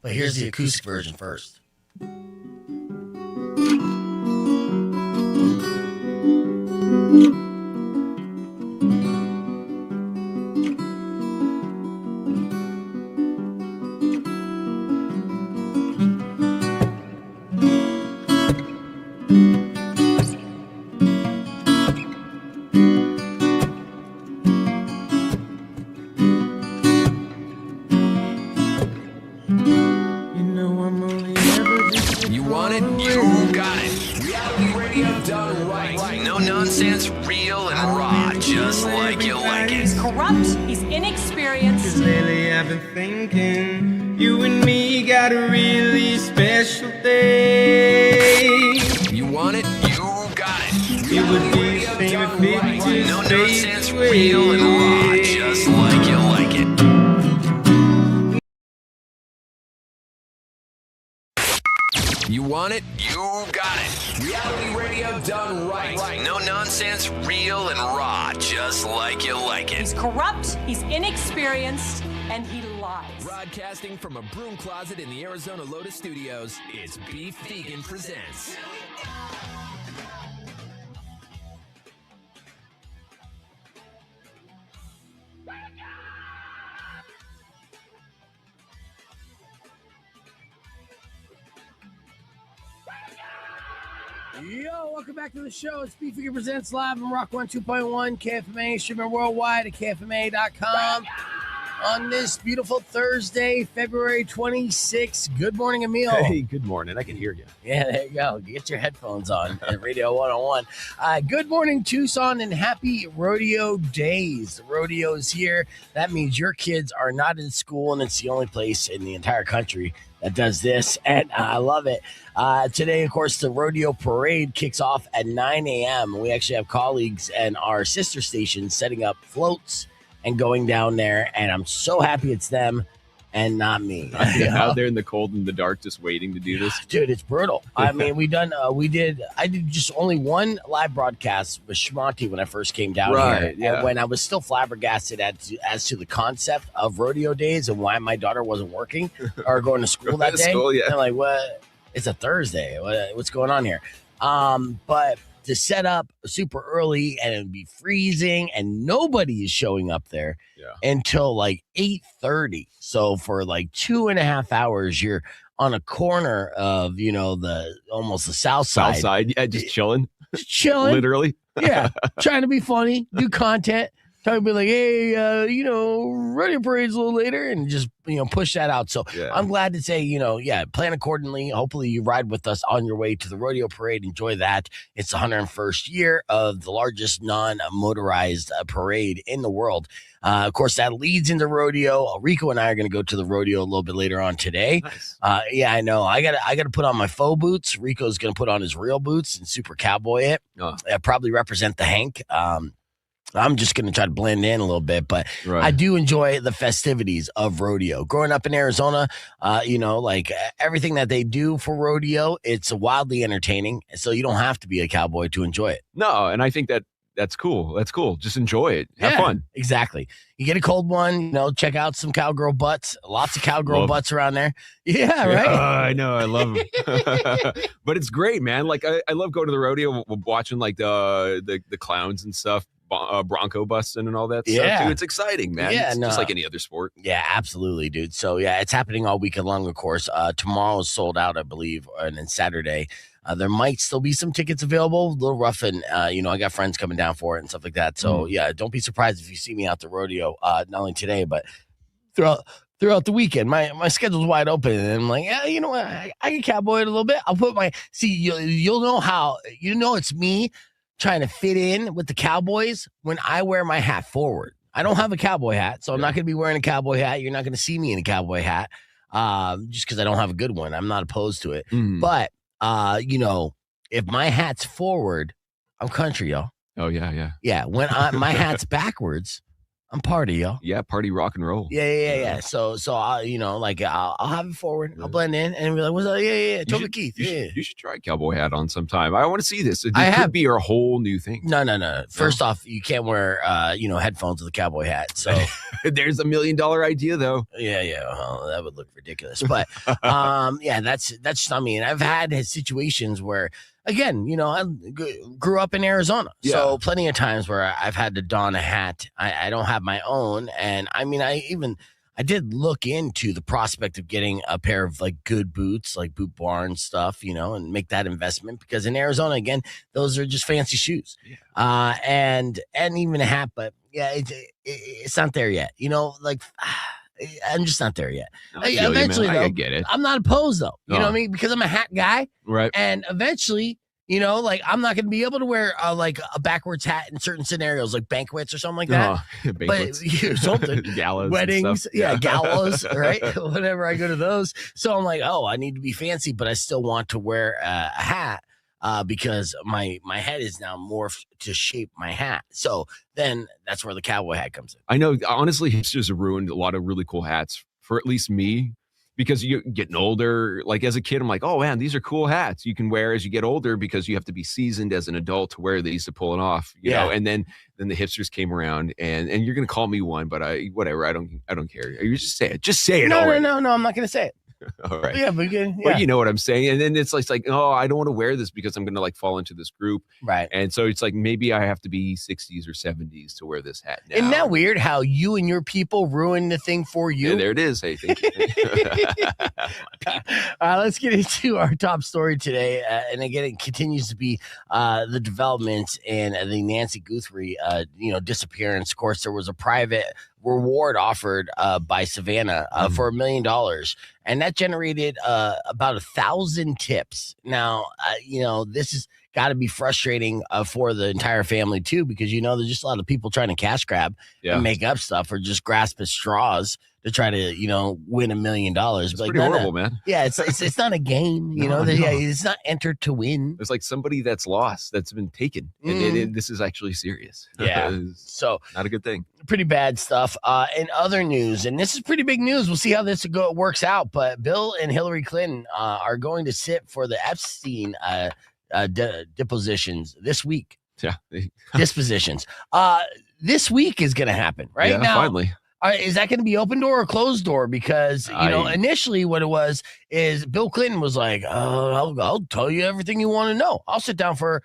But here's the acoustic version first. You want it? You got it. Reality radio done right. No nonsense, real and raw, just like you like it. He's corrupt, he's inexperienced. 'Cause lately I've been thinking, you and me got a really special thing. You want it? You got it. It would be the same if it just No fades nonsense, away. real and raw, just like you like it. You want it? You got it. Reality radio done right. No nonsense, real and raw, just like you like it. He's corrupt, he's inexperienced, and he lies. Broadcasting from a broom closet in the Arizona Lotus Studios, it's Beef Vegan Presents. Yo, welcome back to the show. It's Beef Vegan Presents live on Rock 102.1, KFMA, streaming worldwide at KFMA.com. On this beautiful Thursday, February 26th. Good morning, Emil. Hey, good morning. I can hear you. Yeah, there you go. Get your headphones on at Radio 101. Good morning, Tucson, and happy rodeo days. The rodeo is here. That means your kids are not in school, and it's the only place in the entire country that does this, and I love it. Today, of course, the rodeo parade kicks off at 9 a.m. We actually have colleagues and our sister stations setting up floats and going down there, and I'm so happy it's them and not me. Out there in the cold and the dark, just waiting to do this. Dude, it's brutal. I mean, I did just only one live broadcast with Shmonty when I first came down here. Yeah. And when I was still flabbergasted as to the concept of rodeo days and why my daughter wasn't working or going to school that day. School, yeah. I'm like, what? It's a Thursday. What's going on here? But to set up super early and it'd be freezing and nobody is showing up there until like 8:30. So for like 2.5 hours, you're on a corner of, almost the south side. South side, yeah, just chilling. Just chilling. Literally. Yeah. Trying to be funny, do content. Trying to be like, hey, rodeo parade's a little later and just, push that out. So Yeah. I'm glad to say, plan accordingly. Hopefully you ride with us on your way to the rodeo parade. Enjoy that. It's the 101st year of the largest non-motorized parade in the world. Of course, that leads into rodeo. Rico and I are going to go to the rodeo a little bit later on today. Nice. Yeah, I know. I got to put on my faux boots. Rico's going to put on his real boots and super cowboy it. Oh. Probably represent the Hank. I'm just going to try to blend in a little bit, but Right. I do enjoy the festivities of rodeo. Growing up in Arizona, everything that they do for rodeo, it's wildly entertaining. So you don't have to be a cowboy to enjoy it. No, and I think that's cool. That's cool. Just enjoy it. Have fun. Exactly. You get a cold one, check out some cowgirl butts. Lots of cowgirl butts around there. Yeah, right. I know. I love them. But it's great, man. Like I love going to the rodeo, watching like the clowns and stuff. Bronco busting and all that stuff too. It's exciting, man. Yeah, It's just like any other sport. Yeah, absolutely, dude. So yeah, it's happening all weekend long, of course. Tomorrow's sold out, I believe, and then Saturday. There might still be some tickets available. A little rough, and I got friends coming down for it and stuff like that. So yeah, don't be surprised if you see me out the rodeo, not only today, but throughout the weekend. My schedule's wide open, and I'm like, yeah, you know what? I can cowboy it a little bit. I'll put you'll know how, it's me trying to fit in with the Cowboys when I wear my hat forward. I don't have a cowboy hat, so I'm not going to be wearing a cowboy hat. You're not going to see me in a cowboy hat just because I don't have a good one. I'm not opposed to it. But, if my hat's forward, I'm country, y'all. Oh, yeah. Yeah, when my hat's backwards, I'm party, yo. Yeah, party rock and roll. Yeah. So I'll, I'll have it forward. I'll blend in and be like, "What's up?" Yeah. Toby Keith. You should try a cowboy hat on sometime. I want to see this. It I could have. be a whole new thing. No. First off, you can't wear headphones with a cowboy hat. So there's $1 million idea though. yeah. Well, that would look ridiculous. But that's just, I mean, I've had situations where, again, I grew up in Arizona. Yeah. So plenty of times where I've had to don a hat. I don't have my own. And I mean, I did look into the prospect of getting a pair of like good boots, like Boot Barn stuff, and make that investment, because in Arizona, again, those are just fancy shoes. Yeah. And even a hat, but yeah, it's not there yet. I'm just not there yet. Eventually, though, I get it. I'm not opposed, though. You know what I mean? Because I'm a hat guy. Right. And eventually, I'm not going to be able to wear a backwards hat in certain scenarios, like banquets or something like that. But something. Galas, weddings, galas, right? Whenever I go to those. So I'm like, I need to be fancy, but I still want to wear a hat. Because my head is now morphed to shape my hat. So then that's where the cowboy hat comes in. I know, honestly, hipsters have ruined a lot of really cool hats for at least me, because you're getting older. Like as a kid, I'm like, oh man, these are cool hats you can wear as you get older, because you have to be seasoned as an adult to wear these to pull it off. You know, and then the hipsters came around, and you're gonna call me one, but I don't care. You just say it. Just say it. No, I'm not gonna say it. All right. Yeah, but you know what I'm saying. And then it's like, oh, I don't want to wear this because I'm going to fall into this group. Right. And so it's like, maybe I have to be 60s or 70s to wear this hat now. Isn't that weird how you and your people ruin the thing for you? Yeah, there it is. Hey, thank you. Let's get into our top story today. And again, it continues to be the developments in the Nancy Guthrie, disappearance. Of course, there was a private reward offered by Savannah for $1 million, and that generated about 1,000 tips. Now, this has got to be frustrating for the entire family too, because there's just a lot of people trying to cash grab and make up stuff, or just grasp at straws to try to win $1 million. It's pretty horrible, man. Yeah, it's not a game. It's not entered to win. It's like somebody that's lost, that's been taken, and this is actually serious. Yeah, so not a good thing. Pretty bad stuff. In other news, and this is pretty big news. We'll see how this works out. But Bill and Hillary Clinton are going to sit for the Epstein depositions this week. Yeah, dispositions. This week is going to happen right now. Finally. Is that going to be open door or closed door? Because, initially what it was is Bill Clinton was like, I'll tell you everything you want to know. I'll sit down for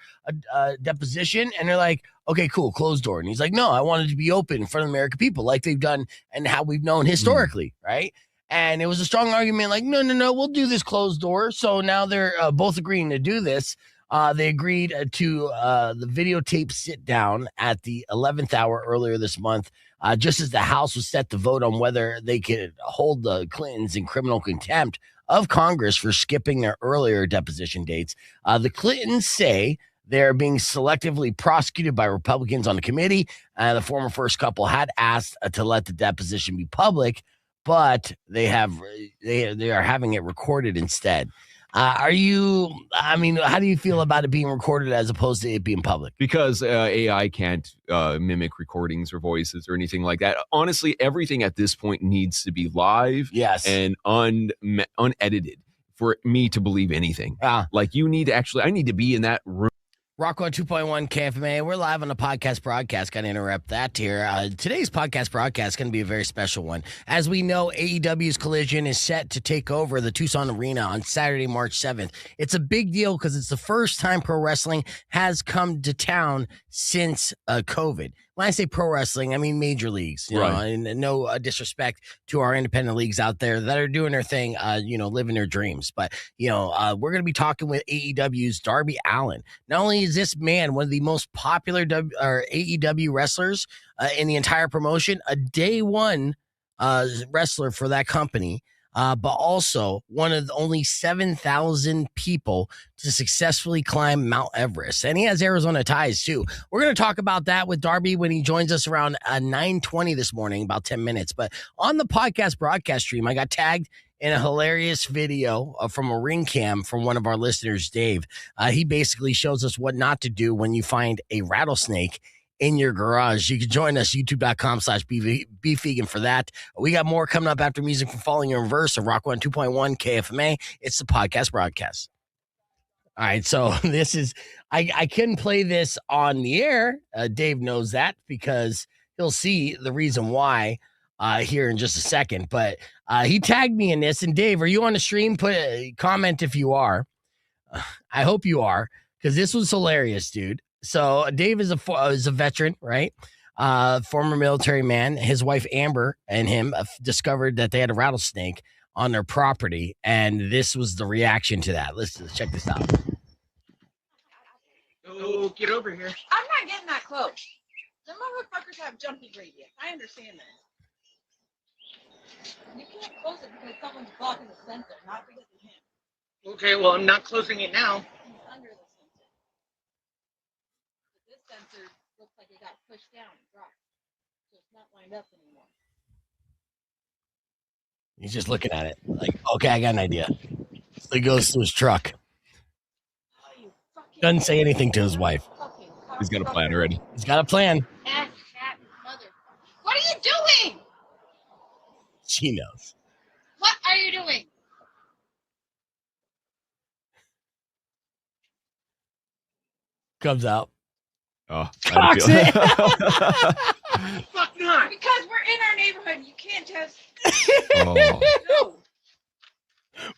a deposition. And they're like, okay, cool, closed door. And he's like, no, I want it to be open in front of the American people like they've done and how we've known historically, right? And it was a strong argument like, no, we'll do this closed door. So now they're both agreeing to do this. They agreed to the videotape sit down at the 11th hour earlier this month, just as the House was set to vote on whether they could hold the Clintons in criminal contempt of Congress for skipping their earlier deposition dates. The Clintons say they're being selectively prosecuted by Republicans on the committee. The former first couple had asked to let the deposition be public, but they are having it recorded instead. How do you feel about it being recorded as opposed to it being public? Because AI can't mimic recordings or voices or anything like that. Honestly, everything at this point needs to be live, and unedited for me to believe anything. Like I need to be in that room. Rock 2.1 KFMA. We're live on the podcast broadcast. Got to interrupt that here. Today's podcast broadcast is going to be a very special one. As we know, AEW's Collision is set to take over the Tucson Arena on Saturday, March 7th. It's a big deal because it's the first time pro wrestling has come to town since COVID. When I say pro wrestling, I mean major leagues, you know, and no disrespect to our independent leagues out there that are doing their thing, living their dreams. But, we're going to be talking with AEW's Darby Allin. Not only is this man one of the most popular AEW wrestlers in the entire promotion, a day one wrestler for that company, but also one of the only 7,000 people to successfully climb Mount Everest. And he has Arizona ties, too. We're going to talk about that with Darby when he joins us around 9:20 this morning, about 10 minutes. But on the podcast broadcast stream, I got tagged in a hilarious video from a ring cam from one of our listeners, Dave. He basically shows us what not to do when you find a rattlesnake in your garage. You can join us, youtube.com/beefvegan for that. We got more coming up after music from Falling in Reverse of Rock 102.1 KFMA. It's the podcast broadcast. All right, so this is, I couldn't play this on the air. Dave knows that because he'll see the reason why here in just a second. But he tagged me in this. And Dave, are you on the stream? Put a comment if you are. I hope you are, because this was hilarious, dude. So Dave is a veteran, right? Former military man. His wife Amber and him discovered that they had a rattlesnake on their property, and this was the reaction to that. Let's check this out. Oh, get over here. I'm not getting that close. The motherfuckers have jumpy radius. I understand that. You can't close it because someone's blocking the sensor, not because of him. Okay, well, I'm not closing it now. He's under the sensor. But this sensor looks like it got pushed down and dropped. So it's not lined up anymore. He's just looking at it like, okay, I got an idea. So he goes to his truck. Oh, you fucking Doesn't say anything to his wife. fucking He's got a plan already. He's got a plan. ass hat mother. What are you doing? She knows. What are you doing? Comes out. Oh, Cocks I it. Fuck not. Because we're in our neighborhood. You can't just. Oh. No.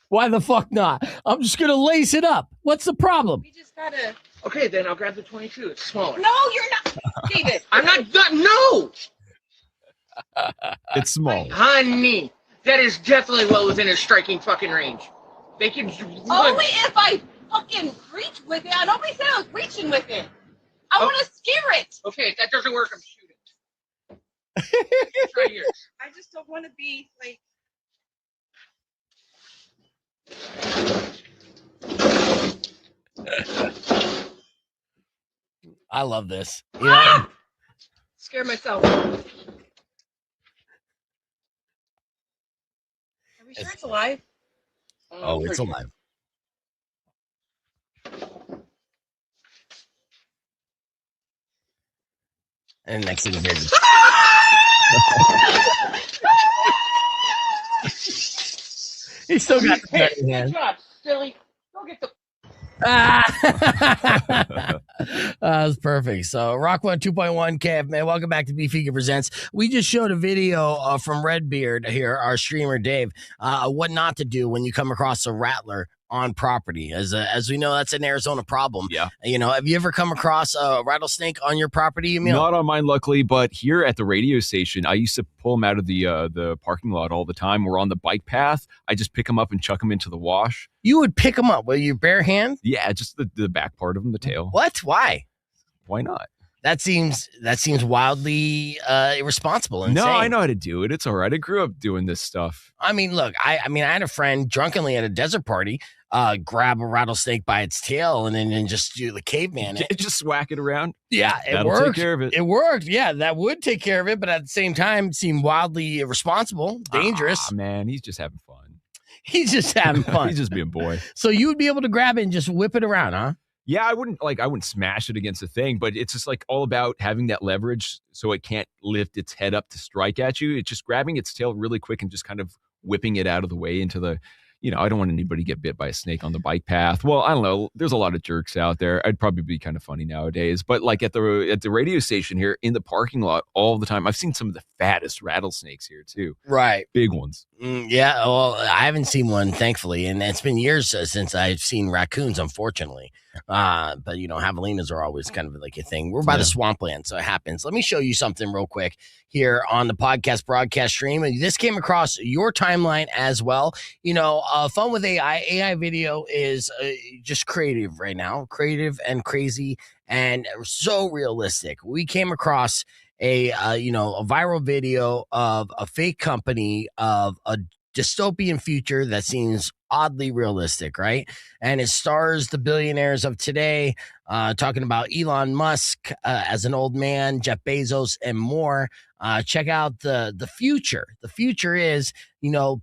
Why the fuck not? I'm just gonna lace it up. What's the problem? We just gotta. Okay, then I'll grab the 22. It's smaller. No, you're not. David. I'm not. No! It's small. Honey, that is definitely well within his striking fucking range. They can. Only if I fucking reach with it. Nobody said I was reaching with it. I want to scare it. Okay, if that doesn't work, I'm shooting. Try yours. I just don't want to be like. I love this. Ah! Scare myself. Are we sure it's alive? Oh, it's alive. And next thing you hear, he still got the gun in hand. Good job, silly. Go get the. That was perfect. So, Rock 102.1 Kev, man, welcome back to Beefeager Presents. We just showed a video from Redbeard here, our streamer Dave, what not to do when you come across a rattler on property. As we know, that's an Arizona problem. Yeah. You know, have you ever come across a rattlesnake on your property, Emil? Not on mine, luckily, but here at the radio station, I used to pull them out of the parking lot all the time. We're on the bike path. I just pick them up and chuck them into the wash. You would pick them up with your bare hand? Yeah, just the back part of them, the tail. What? Why? Why not? That seems wildly irresponsible and No, insane. I know how to do it. It's all right. I grew up doing this stuff. I mean, look, I had a friend drunkenly at a desert party grab a rattlesnake by its tail and then just do the caveman. Just whack it around. Yeah, it That'll worked. take care of it. It worked. Yeah, that would take care of it, but at the same time, seemed wildly irresponsible, dangerous. Ah, man, he's just having fun. He's just having fun. He's just being a boy. So you would be able to grab it and just whip it around, huh? Yeah, I wouldn't smash it against a thing, but it's just like all about having that leverage so it can't lift its head up to strike at you. It's just grabbing its tail really quick and just kind of whipping it out of the way into the, I don't want anybody to get bit by a snake on the bike path. Well, I don't know. There's a lot of jerks out there. I'd probably be kind of funny nowadays, but like at the radio station here in the parking lot all the time, I've seen some of the fattest rattlesnakes here too. Right. Big ones. Yeah. Well, I haven't seen one, thankfully, and it's been years since I've seen raccoons, unfortunately. But javelinas are always kind of like a thing. We're by the swampland, so it happens. Let me show you something real quick here on the podcast broadcast stream. This came across your timeline as well. Fun with AI. AI video is just creative right now, creative and crazy and so realistic. We came across a viral video of a fake company of a dystopian future that seems oddly realistic, right? And it stars the billionaires of today, talking about Elon Musk as an old man, Jeff Bezos, and more. Check out the future. The future is,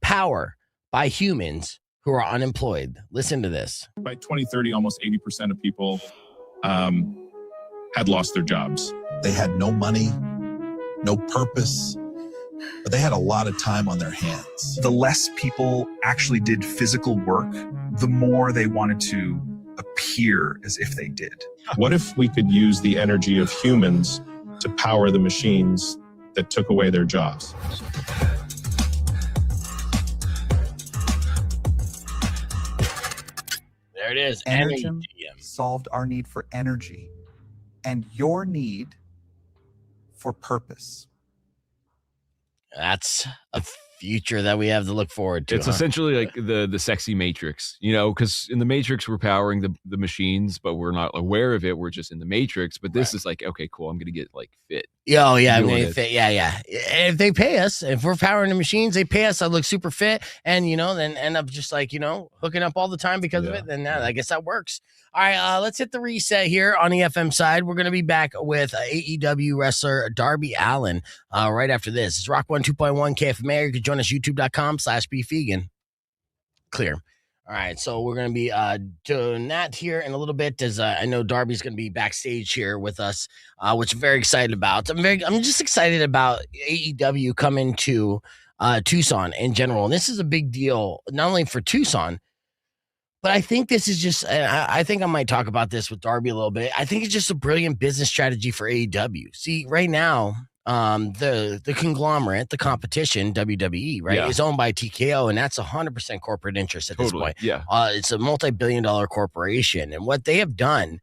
power by humans who are unemployed. Listen to this. By 2030, almost 80% of people had lost their jobs. They had no money, no purpose, but they had a lot of time on their hands. The less people actually did physical work, the more they wanted to appear as if they did. What if we could use the energy of humans to power the machines that took away their jobs? There it is. Energy NADM. solved our need for energy and your need for purpose. That's a future that we have to look forward to. It's essentially like the sexy Matrix, because in the Matrix we're powering the machines, but we're not aware of it. We're just in the Matrix. But this is like, okay, cool. I'm gonna get like fit. Oh yeah, yeah. If they pay us, if we're powering the machines, they pay us. I look super fit, and then end up just like hooking up all the time because of it. Then I guess that works. All right, let's hit the reset here on the FM side. We're gonna be back with AEW wrestler Darby Allin right after this. It's Rock 102.1 KFMA. You can join us YouTube.com/BeefVegan. Clear. All right, so we're going to be doing that here in a little bit, as I know Darby's going to be backstage here with us, which I'm very excited about. I'm just excited about AEW coming to Tucson in general, and this is a big deal not only for Tucson, but I think this is just. I think I might talk about this with Darby a little bit. I think it's just a brilliant business strategy for AEW. See, right now, the conglomerate, the competition, WWE, right, is owned by TKO, and that's 100% corporate interest at this point. Yeah. It's a multi-billion-dollar corporation, and what they have done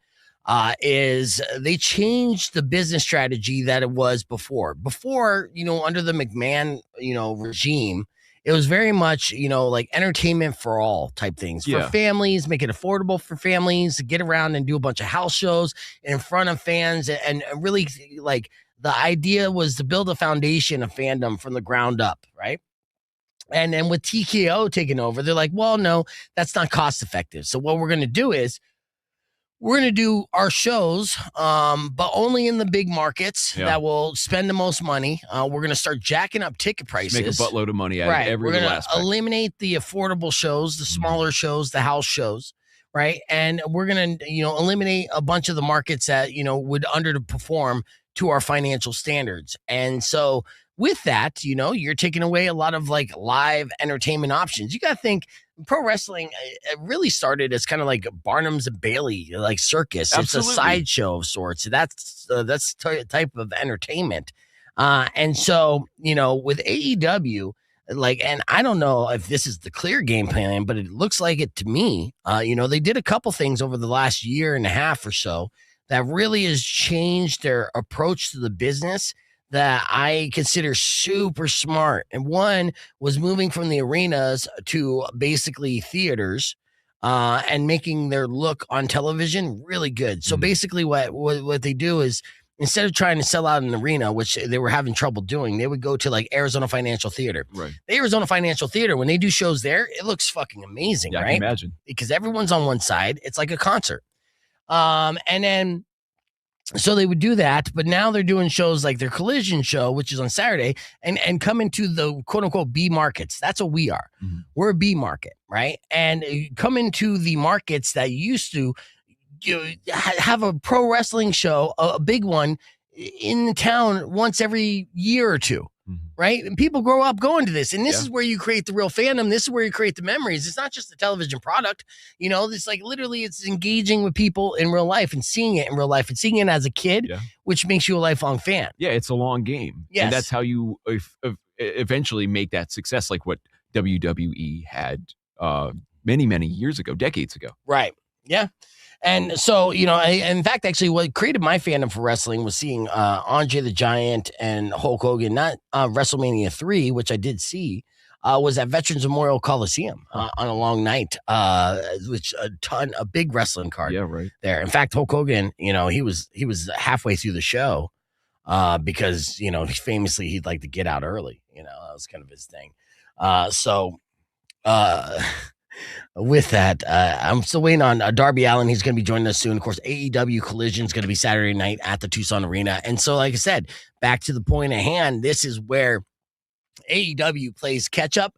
is they changed the business strategy that it was before. Before, under the McMahon, regime, it was very much, like entertainment for all type things for families, make it affordable for families to get around and do a bunch of house shows in front of fans, and really like. The idea was to build a foundation of fandom from the ground up, right? And then with TKO taking over, they're like, well, no, that's not cost effective. So what we're going to do is we're going to do our shows, but only in the big markets that will spend the most money. We're going to start jacking up ticket prices. Make a buttload of money out of every We're little going aspect. to eliminate the affordable shows, the smaller shows, the house shows. Right. And we're going to, eliminate a bunch of the markets that, would underperform to our financial standards. And so with that, you're taking away a lot of like live entertainment options. You got to think pro wrestling, it really started as kind of like Barnum's and Bailey, like circus. Absolutely. It's a sideshow of sorts. That's type of entertainment. And so, with AEW, and I don't know if this is the clear game plan, but it looks like it to me. They did a couple things over the last year and a half or so that really has changed their approach to the business that I consider super smart. And one was moving from the arenas to basically theaters and making their look on television really good. So basically what they do is, instead of trying to sell out an arena, which they were having trouble doing, they would go to like Arizona Financial Theater. Right. The Arizona Financial Theater, when they do shows there, it looks fucking amazing, right? I can imagine. Because everyone's on one side. It's like a concert. And then, so they would do that, but now they're doing shows like their Collision show, which is on Saturday, and come into the quote unquote B markets. That's what we are. Mm-hmm. We're a B market, right? And come into the markets that used to have a pro wrestling show, a big one in town once every year or two. Right? And people grow up going to this. And this is where you create the real fandom. This is where you create the memories. It's not just a television product. It's like literally it's engaging with people in real life and seeing it in real life and seeing it as a kid, which makes you a lifelong fan. Yeah, it's a long game. Yes. And that's how you eventually make that success, like what WWE had many, many years ago, decades ago. Right. Yeah. And so, in fact, actually, what created my fandom for wrestling was seeing Andre the Giant and Hulk Hogan, not WrestleMania 3, which I did see, was at Veterans Memorial Coliseum on a long night, which a big wrestling card there. In fact, Hulk Hogan, he was halfway through the show because, famously he'd like to get out early. That was kind of his thing. With that, I'm still waiting on Darby Allin. He's going to be joining us soon. Of course, AEW Collision is going to be Saturday night at the Tucson Arena. And so, like I said, back to the point at hand, this is where AEW plays catch up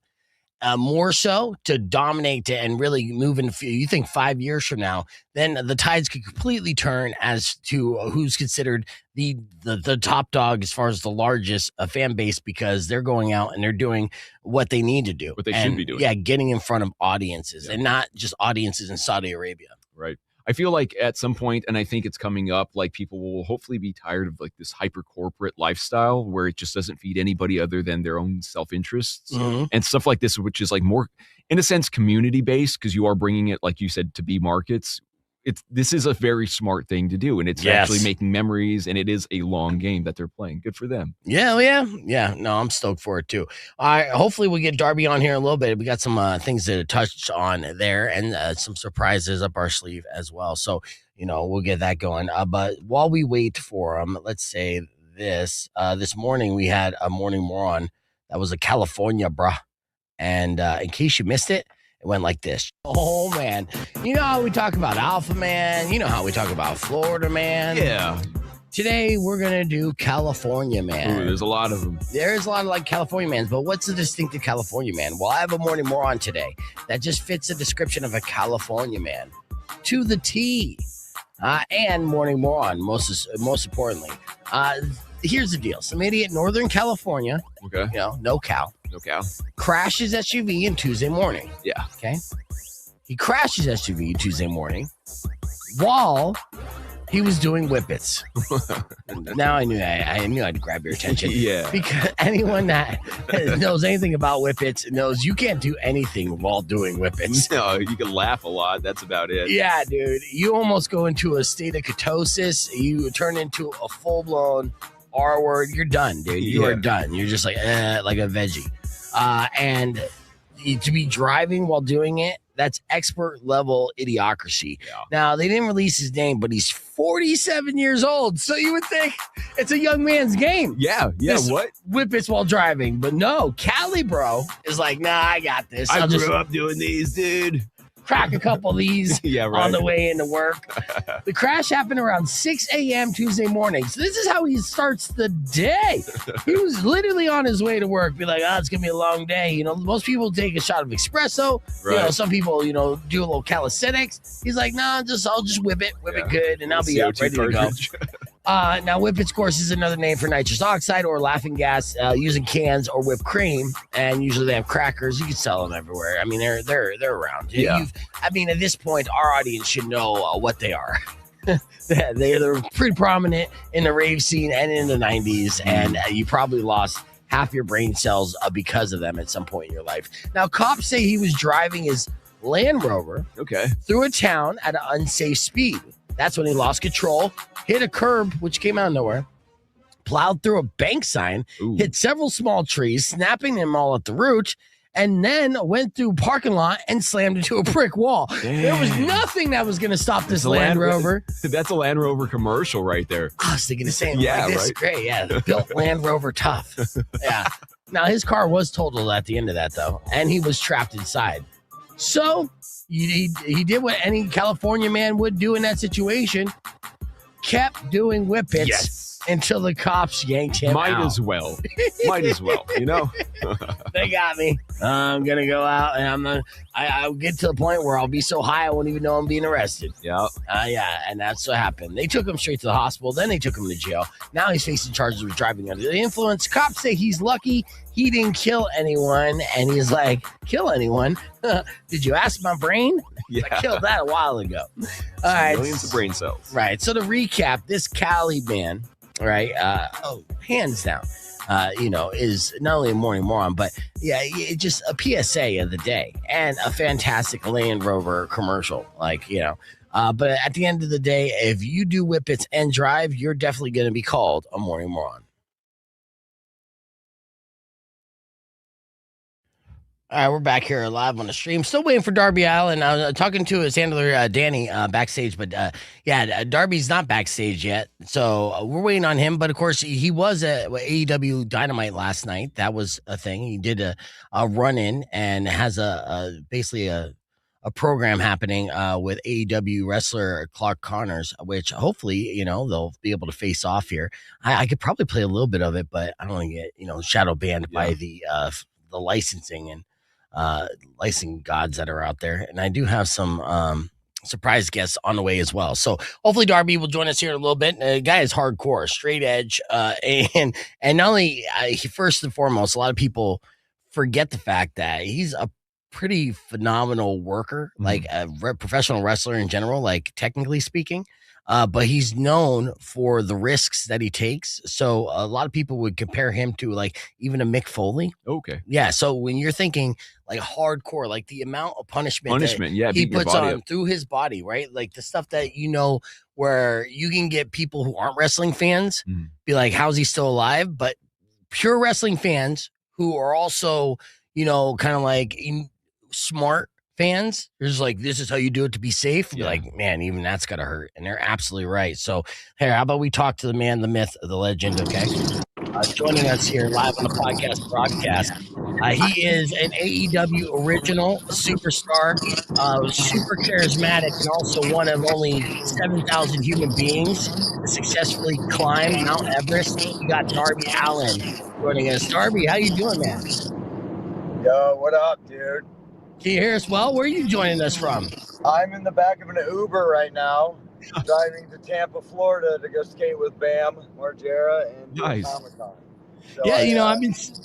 more so to dominate and really move in. You think 5 years from now, then the tides could completely turn as to who's considered the top dog as far as the largest fan base, because they're going out and they're doing what they need to do. What they should be doing. Yeah, getting in front of audiences and not just audiences in Saudi Arabia. Right. I feel like at some point, and I think it's coming up, like people will hopefully be tired of like this hyper corporate lifestyle where it just doesn't feed anybody other than their own self-interests and stuff like this, which is like more, in a sense, community based, because you are bringing it, like you said, to be markets. This is a very smart thing to do, and it's actually making memories, and it is a long game that they're playing. Good for them. Yeah. No, I'm stoked for it too. Hopefully we'll get Darby on here in a little bit. We got some things to touch on there, and some surprises up our sleeve as well. So, we'll get that going. But while we wait for them, let's say this. This morning we had a morning moron that was a California bruh. And in case you missed it, it went like this. Oh, man. You know how we talk about Alpha Man? You know how we talk about Florida Man? Yeah. Today, we're going to do California Man. Ooh, there's a lot of them. There's a lot of like California Mans, but what's the distinctive California Man? Well, I have a morning moron today that just fits the description of a California Man to the T. And morning moron, most importantly. Here's the deal. Some idiot in Northern California, okay, no cow, crashes SUV in Tuesday morning. Yeah. Okay. He crashes SUV Tuesday morning while he was doing whippets. Now I knew I'd grab your attention. Yeah. Because anyone that knows anything about whippets knows you can't do anything while doing whippets. No, you can laugh a lot. That's about it. Yeah, dude. You almost go into a state of ketosis. You turn into a full-blown R word. You're done, dude. You are done. You're just like a veggie. And to be driving while doing it, that's expert level idiocracy. Yeah. Now, they didn't release his name, but he's 47 years old. So you would think it's a young man's game. Yeah. What? Whippets while driving. But no, Cali bro is like, nah, I got this. I grew up doing these, dude. Crack a couple of these on the way into work. The crash happened around 6 a.m. Tuesday morning. So this is how he starts the day. He was literally on his way to work. Be like, it's going to be a long day. Most people take a shot of espresso. Right. Some people, do a little calisthenics. He's like, nah, I'll just whip it good, and I'll be up ready to go. Now, whippets, of course, is another name for nitrous oxide or laughing gas, using cans or whipped cream, and usually they have crackers. You can sell them everywhere. I mean, they're around. Yeah. At this point, our audience should know what they are. They're pretty prominent in the rave scene and in the 90s, and you probably lost half your brain cells because of them at some point in your life. Now, cops say he was driving his Land Rover through a town at an unsafe speed. That's when he lost control, hit a curb, which came out of nowhere, plowed through a bank sign, hit several small trees, snapping them all at the root, and then went through a parking lot and slammed into a brick wall. Damn. There was nothing that was going to stop this Land Rover. That's a Land Rover commercial right there. I was thinking the same. Yeah, this is great. Yeah, built Land Rover tough. Yeah. Now, his car was totaled at the end of that, though, and he was trapped inside. So he did what any California man would do in that situation. Kept doing whippets until the cops yanked him out. Might as well. They got me. I'm going to go out and I'll get to the point where I'll be so high I won't even know I'm being arrested. Yeah. And that's what happened. They took him straight to the hospital. Then they took him to jail. Now he's facing charges of driving under the influence. Cops say he's lucky he didn't kill anyone. And he's like, kill anyone? Did you ask my brain? Yeah. I killed that a while ago. All right. Millions of brain cells. Right. So to recap, this Cali man, right, hands down, is not only a morning moron, but just a PSA of the day and a fantastic Land Rover commercial. But at the end of the day, if you do whippets and drive, you're definitely going to be called a morning moron. All right, we're back here live on the stream. Still waiting for Darby Allin. I was talking to his handler, Danny, backstage. But, Darby's not backstage yet. So we're waiting on him. But, of course, he was at AEW Dynamite last night. That was a thing. He did a run-in and has basically a program happening with AEW wrestler Clark Connors, which hopefully, they'll be able to face off here. I could probably play a little bit of it, but I don't want to get, shadow banned by the licensing and licensing gods that are out there. And I do have some surprise guests on the way as well. So hopefully Darby will join us here in a little bit. The guy is hardcore, straight edge. And not only, first and foremost, a lot of people forget the fact that he's a pretty phenomenal worker, like a professional wrestler in general, like technically speaking. But he's known for the risks that he takes. So a lot of people would compare him to like even a Mick Foley. Okay. Yeah. So when you're thinking like hardcore, like the amount of punishment yeah, he puts on through his body, right? Like the stuff that, where you can get people who aren't wrestling fans be like, how's he still alive? But pure wrestling fans who are also, kind of like smart fans, there's like, this is how you do it to be safe. Yeah. Like, man, even that's gotta hurt. And they're absolutely right. So here, how about we talk to the man, the myth, the legend, okay? Joining us here live on the podcast broadcast. He is an AEW original, a superstar, super charismatic, and also one of only 7,000 human beings to successfully climb Mount Everest. We got Darby Allin joining us. Darby, how you doing, man? Yo, what up, dude? Can you hear us well? Where are you joining us from? I'm in the back of an Uber right now, driving to Tampa, Florida to go skate with Bam Margera and Comic-Con. So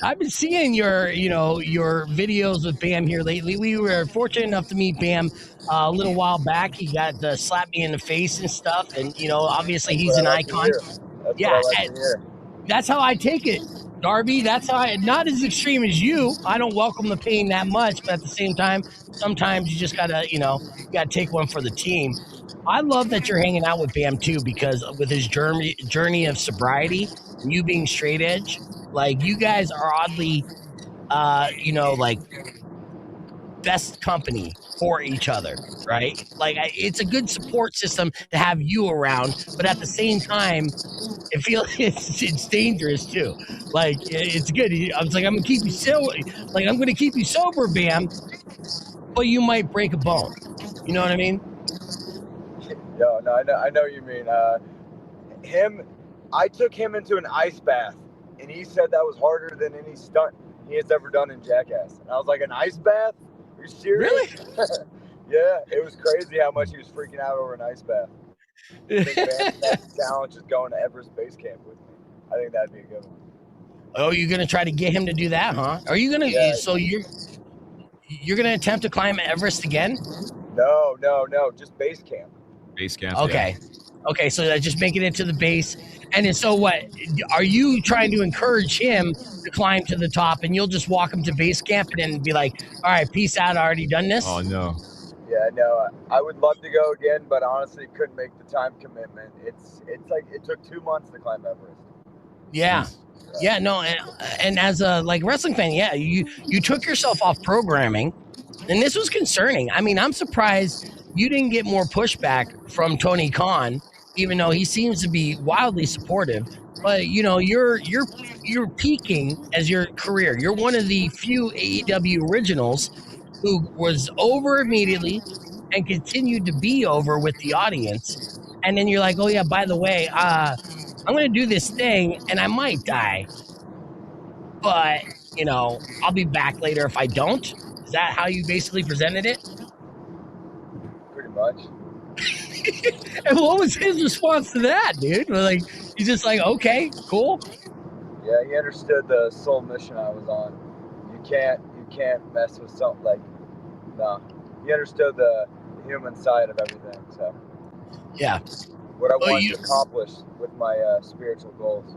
I've been seeing your videos with Bam here lately. We were fortunate enough to meet Bam a little while back. He got to slap me in the face and stuff, and obviously he's an icon. That's how I take it, Darby. That's how not as extreme as you. I don't welcome the pain that much, but at the same time, sometimes you just gotta, gotta take one for the team. I love that you're hanging out with Bam too, because with his journey of sobriety, and you being straight edge, like you guys are oddly, like best company for each other, right? Like it's a good support system to have you around, but at the same time, it feels it's dangerous too. Like it's good. I was like, I'm gonna keep you I'm gonna keep you sober, Bam, but you might break a bone. You know what I mean? No, I know what you mean. I took him into an ice bath, and he said that was harder than any stunt he has ever done in Jackass. And I was like, an ice bath? Are you serious? Really? Yeah, it was crazy how much he was freaking out over an ice bath. I think Bam's challenge is going to Everest Base Camp with me. I think that'd be a good one. Oh, you're gonna try to get him to do that, huh? Are you gonna? Yeah. So you're gonna attempt to climb Everest again? No, just base camp. Base camp. Okay. Yeah. Okay, so that just make it into the base. And then, so what? Are you trying to encourage him to climb to the top, and you'll just walk him to base camp and then be like, all right, peace out, I already done this? Oh, no. Yeah, no, I would love to go again, but honestly couldn't make the time commitment. It's like it took 2 months to climb Everest. Yeah. Yeah, no, and as a wrestling fan, yeah, you took yourself off programming, and this was concerning. I mean, I'm surprised you didn't get more pushback from Tony Khan, even though he seems to be wildly supportive. But you're peaking as your career. You're one of the few AEW originals who was over immediately and continued to be over with the audience. And then you're like, oh yeah, by the way, I'm going to do this thing and I might die, but I'll be back later if I don't. Is that how you basically presented it? Pretty much. And what was his response to that, dude? Like, he's just like, okay, cool. Yeah, he understood the soul mission I was on. You can't mess with something like, no. He understood the human side of everything. So yeah, what I wanted to accomplish with my spiritual goals.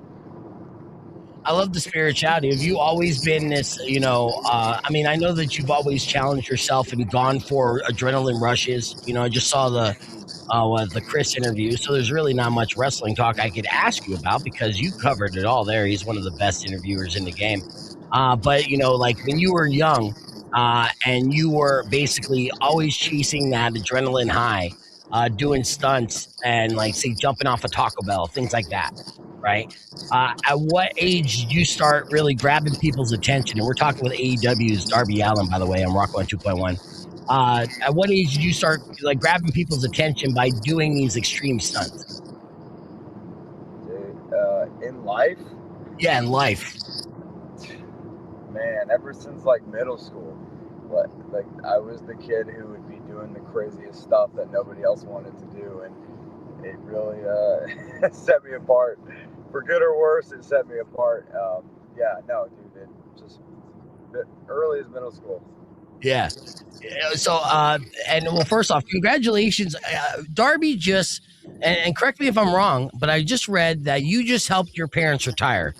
I love the spirituality. Have you always been this, I mean, I know that you've always challenged yourself and gone for adrenaline rushes. I just saw the Chris interview, so there's really not much wrestling talk I could ask you about because you covered it all there. He's one of the best interviewers in the game. But, like when you were young and you were basically always chasing that adrenaline high, doing stunts and say jumping off a Taco Bell, things like that. Right. At what age did you start really grabbing people's attention? And we're talking with AEW's Darby Allin, by the way, on Rock 102.1. At what age did you start grabbing people's attention by doing these extreme stunts? In life? Yeah, in life. Man, ever since middle school. like I was the kid who would be doing the craziest stuff that nobody else wanted to do, and it really set me apart. For good or worse, it set me apart. Yeah, no, dude, it just early as middle school. Yeah. So, and well, first off, congratulations, Darby. Just and correct me if I'm wrong, but I just read that you just helped your parents retire.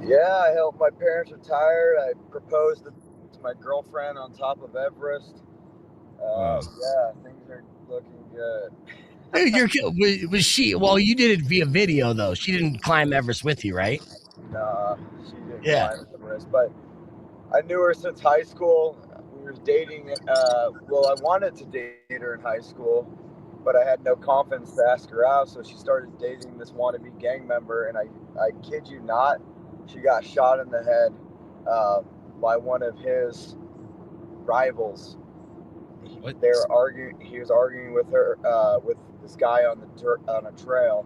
Yeah, I helped my parents retire. I proposed to my girlfriend on top of Everest. Yeah, things are looking good. Dude, was she? Well, you did it via video though. She didn't climb Everest with you, right? Nah, she didn't Yeah. climb Everest, but I knew her since high school. We were dating. Well, I wanted to date her in high school, but I had no confidence to ask her out. So she started dating this wannabe gang member, and I kid you not, she got shot in the head by one of his rivals. They were arguing. He was arguing with her, with this guy on a trail.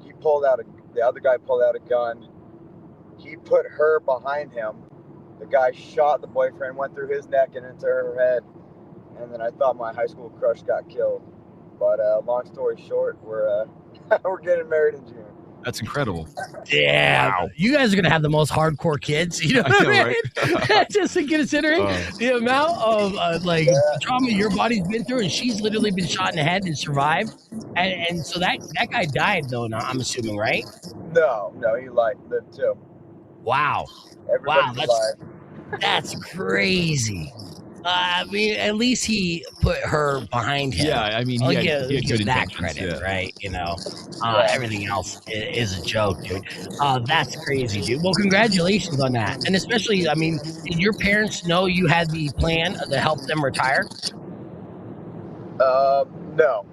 The other guy pulled out a gun. He put her behind him. The guy shot the boyfriend, went through his neck and into her head, and then I thought my high school crush got killed. But long story short, we're we're getting married in June. That's incredible. Yeah, wow. You guys are gonna have the most hardcore kids. You know what I mean? Right? Just considering the amount of trauma your body's been through, and she's literally been shot in the head and survived. And so that guy died though. Now I'm assuming, right? No, he lived too. Wow. Everybody That's crazy. I mean, at least he put her behind him. Yeah, I mean, I'll he give had good that intentions, credit, yeah. right? You know, everything else is a joke, dude. That's crazy, dude. Well, congratulations on that. And especially, I mean, did your parents know you had the plan to help them retire? No.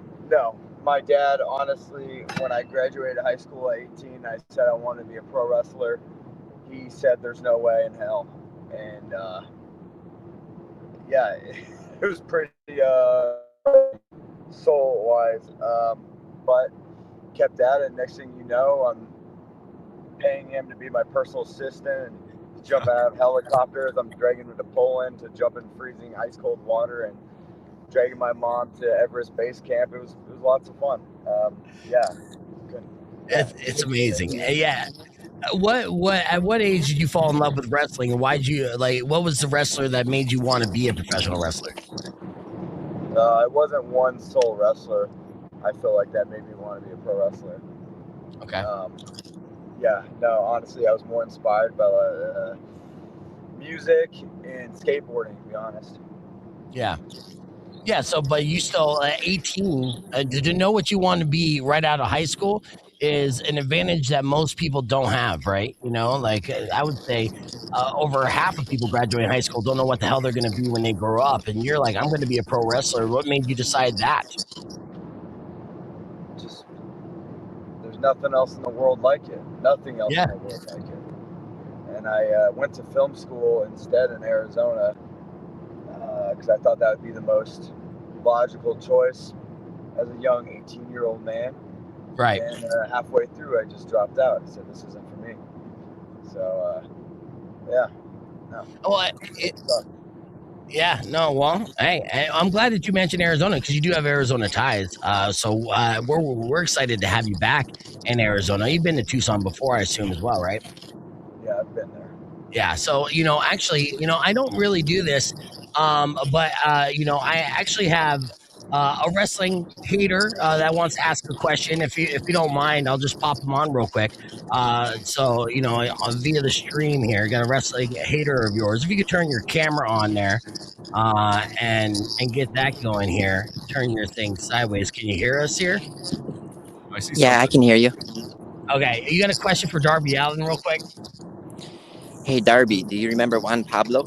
My dad, honestly, when I graduated high school at 18, I said I wanted to be a pro wrestler. He said there's no way in hell. And yeah, it was pretty soul-wise. But kept at it. Next thing you know, I'm paying him to be my personal assistant and jump out of helicopters. I'm dragging him to Poland to jump in freezing ice-cold water and dragging my mom to Everest Base Camp. It was lots of fun. It's amazing. Yeah. At what age did you fall in love with wrestling, and why'd you what was the wrestler that made you want to be a professional wrestler? I wasn't one sole wrestler. I feel like that made me want to be a pro wrestler. Okay. Honestly, I was more inspired by music and skateboarding, to be honest. Yeah. So, but you still, 18, to know what you want to be right out of high school is an advantage that most people don't have, right? You know, like I would say over half of people graduating high school don't know what the hell they're going to be when they grow up. And you're like, I'm going to be a pro wrestler. What made you decide that? Just, there's nothing else in the world like it. Nothing else in the world like it. And I went to film school instead in Arizona because I thought that would be the most logical choice as a young 18-year-old man. Right. And halfway through, I just dropped out. I said, this isn't for me. So, yeah. No. Well, hey, I'm glad that you mentioned Arizona because you do have Arizona ties. So we're excited to have you back in Arizona. You've been to Tucson before, I assume, as well, right? Yeah, I've been there. Yeah. So, actually, I don't really do this, but I actually have a wrestling hater that wants to ask a question. If you don't mind, I'll just pop them on real quick. So, via the stream here, got a wrestling hater of yours. If you could turn your camera on there and get that going here, turn your thing sideways. Can you hear us here? I can hear you. Okay. You got a question for Darby Allin real quick? Hey, Darby, do you remember Juan Pablo?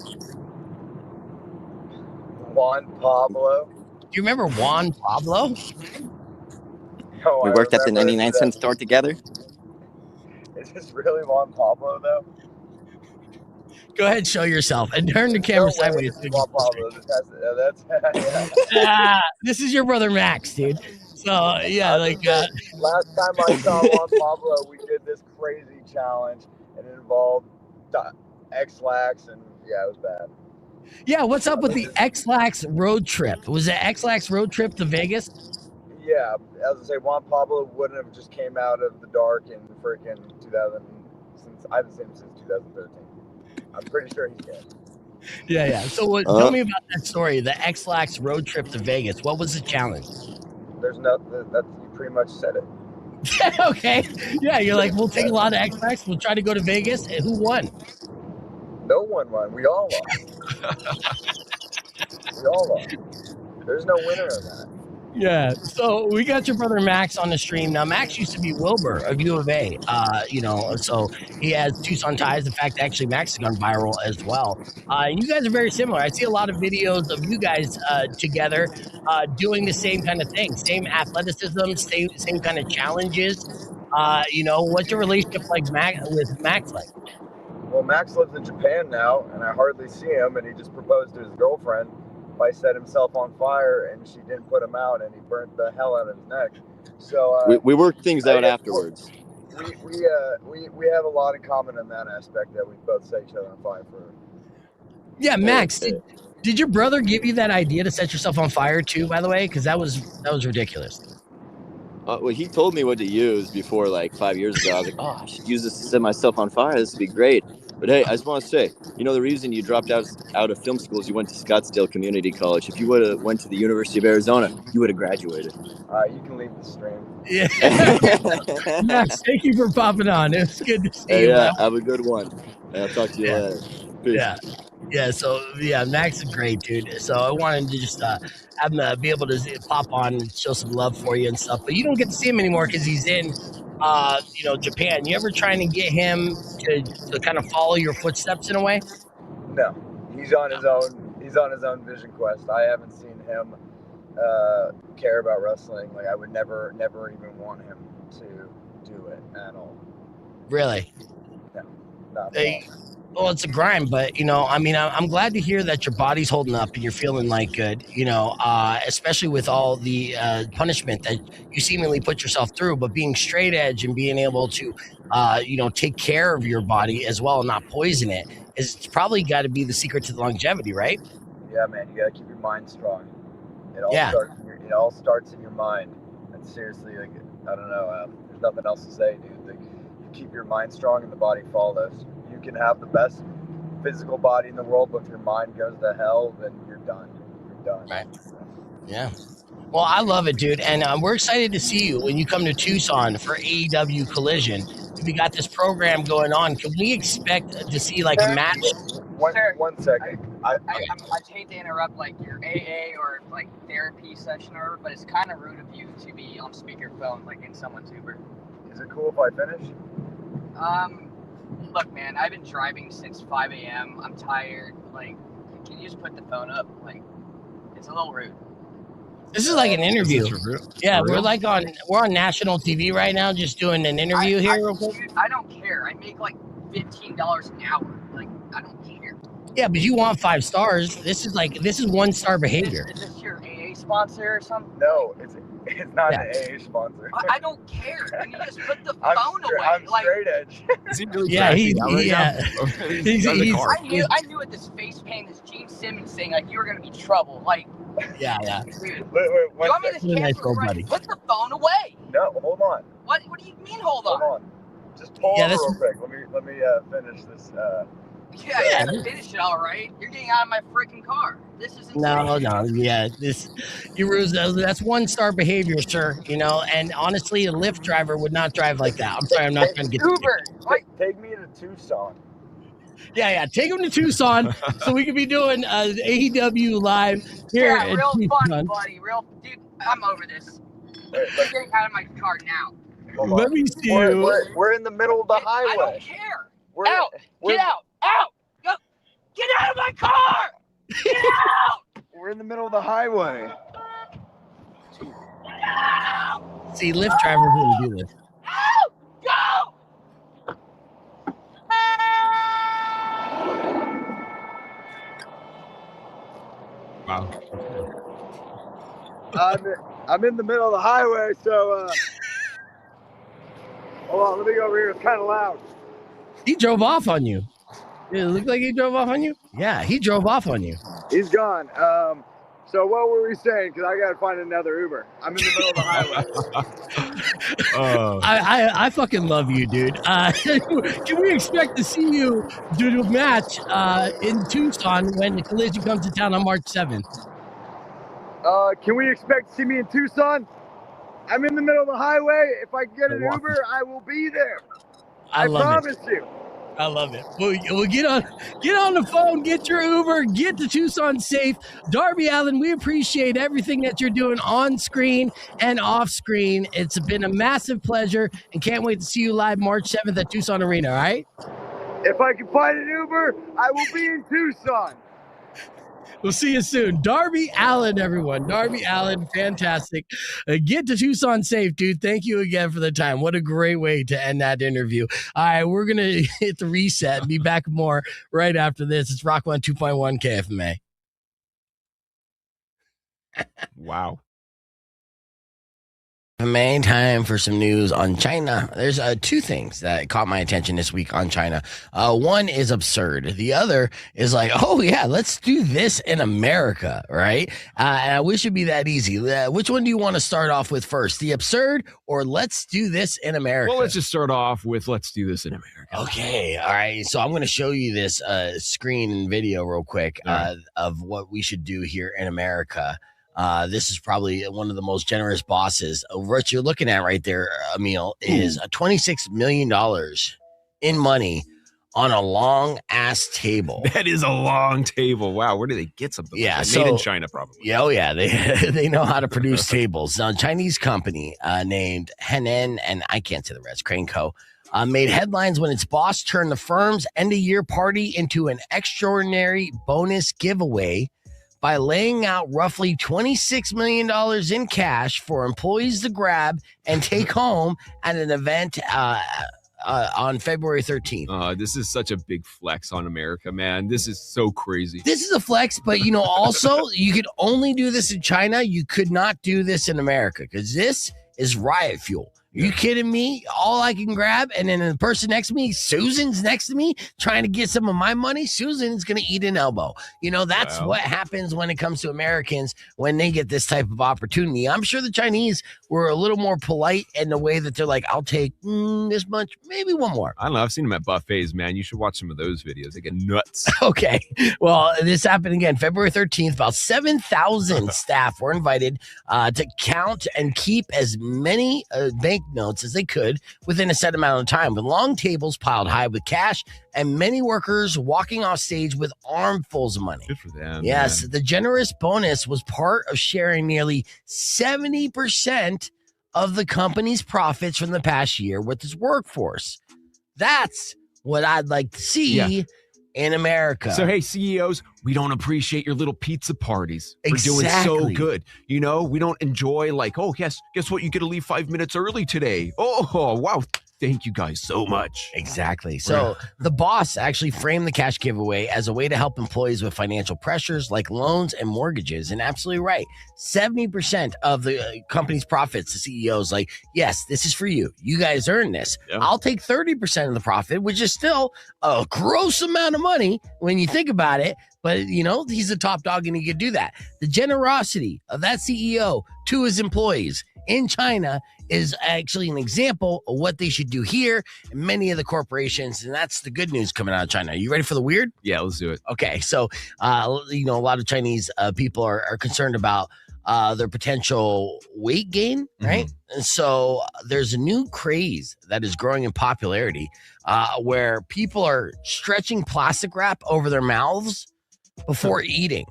Juan Pablo? Do you remember Juan Pablo? Oh, we worked at the 99-cent store together. Is this really Juan Pablo, though? Go ahead, show yourself, and turn the camera sideways. Juan Pablo. This is your brother Max, dude. So, last time I saw Juan Pablo, we did this crazy challenge, and it involved X-Lax, and it was bad. Yeah, what's up with the X-Lax road trip? Was it X-Lax road trip to Vegas? Yeah, as I say, Juan Pablo wouldn't have just came out of the dark in freaking 2000. Since I haven't seen him since 2013. I'm pretty sure he's dead. Yeah. So tell me about that story, the X-Lax road trip to Vegas. What was the challenge? There's nothing. That you pretty much said it. Okay. Yeah, you're like, we'll take a lot of X-Lax. We'll try to go to Vegas. And who won? No one won. We all lost. We all lost. There's no winner in that. Yeah. So we got your brother Max on the stream. Now, Max used to be Wilbur of U of A. So he has Tucson ties. In fact, actually, Max has gone viral as well. You guys are very similar. I see a lot of videos of you guys together doing the same kind of thing, same athleticism, same kind of challenges. What's your relationship like with Max like? Well, Max lives in Japan now, and I hardly see him, and he just proposed to his girlfriend by set himself on fire, and she didn't put him out, and he burnt the hell out of his neck. So we worked things out afterwards. We have a lot in common in that aspect, that we both set each other on fire for. Yeah, Max, did your brother give you that idea to set yourself on fire too? By the way, because that was ridiculous. Well, he told me what to use before, like 5 years ago. I was like, oh, I should use this to set myself on fire. This would be great. But hey, I just want to say, the reason you dropped out of film school is you went to Scottsdale Community College. If you would have went to the University of Arizona, you would have graduated. You can leave the stream. Yeah. Max, thank you for popping on. It was good to see you. Yeah, have a good one. I'll talk to you later. Peace. Yeah. So Max is great, dude. So I wanted to just have him be able to pop on and show some love for you and stuff. But you don't get to see him anymore because he's in, Japan. You ever trying to get him to kind of follow your footsteps in a way? No, he's on his own. He's on his own vision quest. I haven't seen him care about wrestling. Like, I would never even want him to do it at all. Really? No, not at all. Well, it's a grind, but I'm glad to hear that your body's holding up and you're feeling like good. Especially with all the punishment that you seemingly put yourself through, but being straight edge and being able to, take care of your body as well and not poison it is probably got to be the secret to the longevity, right? Yeah, man, you gotta keep your mind strong. It all starts in your mind. And seriously, like, I don't know, there's nothing else to say, dude. Like, you keep your mind strong and the body follows. You can have the best physical body in the world, but if your mind goes to hell, then you're done. You're done. Right. Yeah. Well, I love it, dude. And we're excited to see you when you come to Tucson for AEW Collision. We got this program going on. Can we expect to see like a match? One second. I hate to interrupt like your AA or like therapy session or whatever, but it's kind of rude of you to be on speakerphone like in someone's Uber. Is it cool if I finish? Look, man, I've been driving since 5 a.m. I'm tired. Like, can you just put the phone up? Like, it's a little rude. This is like an interview. Yeah, we're on national TV right now, just doing an interview here. I don't care. I make like $15 an hour. Like, I don't care. Yeah, but you want 5 stars. This is 1-star behavior. Is this your AA sponsor or something? No, it's not an AA sponsor. I don't care. Can you just put the phone away? I'm straight edge. Is he really Yeah, I knew at this face paint, this Gene Simmons thing, like you were gonna be trouble. Like, yeah. Dude, wait, you want me to cancel buddy. Put the phone away. No, hold on. What do you mean? Hold on. Just pull over real quick. Let me finish this. Yeah, finish it all right. You're getting out of my freaking car. This is insane. No. Yeah, that's 1-star behavior, sir. And honestly, a Lyft driver would not drive like that. I'm sorry, I'm not trying to get Uber. Take me to Tucson. Yeah. Take him to Tucson so we could be doing AEW live here. Yeah, in real Tucson. fun, buddy. Dude, I'm over this. You're getting out of my car now. Let me see you. We're in the middle of the highway. I don't care. Get out! Go! Get out of my car! Get out! We're in the middle of the highway. See, Lyft drivers wouldn't do this. Out! Go! Wow. I'm in the middle of the highway, so hold on, let me go over here. It's kind of loud. He drove off on you. It looked like he drove off on you? Yeah, he drove off on you. He's gone. So what were we saying? Because I got to find another Uber. I'm in the middle of the highway. I fucking love you, dude. Can we expect to see you do the match in Tucson when the Collision comes to town on March 7th? Can we expect to see me in Tucson? I'm in the middle of the highway. If I get an Uber, I will be there. I promise you. I love it. We'll get on the phone, get your Uber, get to Tucson safe. Darby Allin, we appreciate everything that you're doing on screen and off screen. It's been a massive pleasure and can't wait to see you live March 7th at Tucson Arena, all right? If I can find an Uber, I will be in Tucson. We'll see you soon. Darby Allin, everyone. Darby Allin, fantastic. Get to Tucson safe, dude. Thank you again for the time. What a great way to end that interview. All right, we're going to hit the reset and be back more right after this. It's Rock 102.1 KFMA. Wow. Main time for some news on China. There's two things that caught my attention this week on China. One is absurd. The other is like, oh yeah, let's do this in America, right? And I wish it'd be that easy. Which one do you want to start off with first? The absurd or let's do this in America? Well, let's just start off with let's do this in America. Okay. All right. So I'm going to show you this screen and video real quick of what we should do here in America. This is probably one of the most generous bosses. What you're looking at right there, Emil, is $26 million in money on a long ass table. That is a long table. Wow, where do they get something? Yeah, like that? so Made in China, probably. Yeah, oh yeah, they know how to produce tables. Now, a Chinese company named Henan, and I can't say the rest, Crane Co. Made headlines when its boss turned the firm's end-of-year party into an extraordinary bonus giveaway by laying out roughly $26 million in cash for employees to grab and take home at an event on February 13th. This is such a big flex on America, man. This is so crazy. This is a flex, but also you could only do this in China. You could not do this in America because this is riot fuel. Are you kidding me? All I can grab, and then the person next to me, Susan's next to me, trying to get some of my money. Susan's going to eat an elbow. That's what happens when it comes to Americans when they get this type of opportunity. I'm sure the Chinese were a little more polite in the way that they're like, I'll take this much, maybe one more. I don't know. I've seen them at buffets, man. You should watch some of those videos. They get nuts. Okay. Well, this happened again, February 13th. About 7,000 staff were invited to count and keep as many banknotes as they could within a set amount of time, with long tables piled high with cash and many workers walking off stage with armfuls of money. Good for them. Yes, man. the generous bonus was part of sharing nearly 70% of the company's profits from the past year with its workforce. That's what I'd like to see in America. So, hey, CEOs, we don't appreciate your little pizza parties for doing so good. We don't enjoy guess what? You get to leave 5 minutes early today. Oh, wow. Thank you guys so much. Exactly. So the boss actually framed the cash giveaway as a way to help employees with financial pressures like loans and mortgages. And absolutely right. 70% of the company's profits, the CEO's like, yes, this is for you. You guys earned this. Yeah. I'll take 30% of the profit, which is still a gross amount of money when you think about it. But, he's the top dog and he could do that. The generosity of that CEO to his employees in China is actually an example of what they should do here and many of the corporations. And that's the good news coming out of China. Are you ready for the weird? Yeah, let's do it. Okay. So, a lot of Chinese people are concerned about their potential weight gain, right? Mm-hmm. And so there's a new craze that is growing in popularity where people are stretching plastic wrap over their mouths before eating.